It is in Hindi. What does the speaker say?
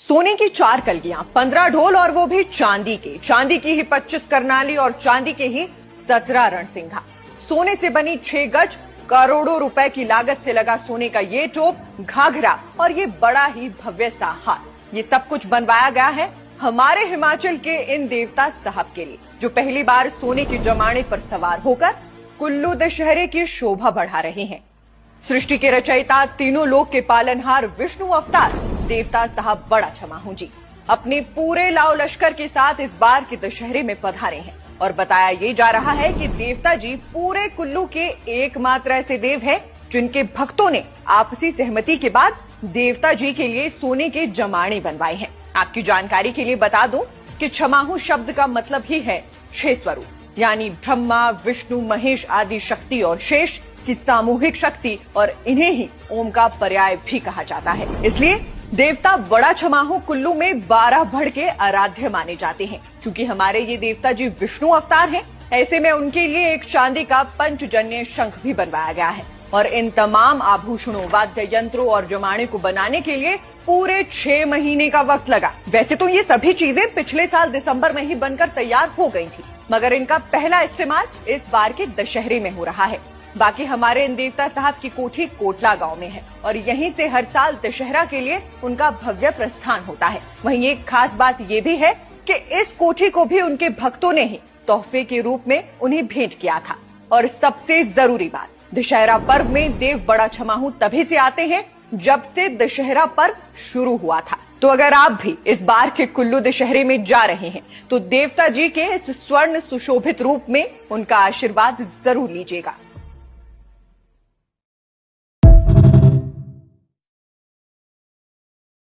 सोने की 4 कलगियां, 15 ढोल और वो भी चांदी की ही 25 करनाली और चांदी के ही 17 रणसिंघा। सोने से बनी 6 गज करोड़ों रुपए की लागत से लगा सोने का ये टोप, घाघरा और ये बड़ा ही भव्य सा हार, ये सब कुछ बनवाया गया है हमारे हिमाचल के इन देवता साहब के लिए, जो पहली बार सोने के जमाने पर सवार होकर कुल्लू दशहरे की शोभा बढ़ा रहे हैं। सृष्टि के रचयिता, तीनों लोक के पालनहार विष्णु अवतार देवता साहब बड़ा छमाहू जी अपने पूरे लाव लश्कर के साथ इस बार के दशहरे में पधारे हैं और बताया ये जा रहा है कि देवता जी पूरे कुल्लू के एकमात्र ऐसे देव हैं जिनके भक्तों ने आपसी सहमति के बाद देवता जी के लिए सोने के जमाने बनवाए हैं। आपकी जानकारी के लिए बता दूं कि छमाहू शब्द का मतलब ही है 6 स्वरूप, यानी ब्रह्मा, विष्णु, महेश आदि शक्ति और शेष की सामूहिक शक्ति, और इन्हें ही ओम का पर्याय भी कहा जाता है। इसलिए देवता बड़ा छमाहू कुल्लू में 12 भड़ के आराध्य माने जाते हैं। क्योंकि हमारे ये देवता जी विष्णु अवतार हैं, ऐसे में उनके लिए एक चांदी का पंचजन्य शंख भी बनवाया गया है और इन तमाम आभूषणों, वाद्य यंत्रों और जमाने को बनाने के लिए पूरे 6 महीने का वक्त लगा। वैसे तो ये सभी चीजें पिछले साल दिसंबर में ही बनकर तैयार हो गई थी, मगर इनका पहला इस्तेमाल इस बार के दशहरे में हो रहा है। बाकी हमारे इन देवता साहब की कोठी कोटला गांव में है और यहीं से हर साल दशहरा के लिए उनका भव्य प्रस्थान होता है। वहीं एक खास बात ये भी है कि इस कोठी को भी उनके भक्तों ने ही तोहफे के रूप में उन्हें भेंट किया था। और सबसे जरूरी बात, दशहरा पर्व में देव बड़ा छमाहू तभी से आते हैं जब से दशहरा पर्व शुरू हुआ था। तो अगर आप भी इस बार के कुल्लू दशहरे में जा रहे हैं तो देवता जी के इस स्वर्ण सुशोभित रूप में उनका आशीर्वाद जरूर लीजिएगा।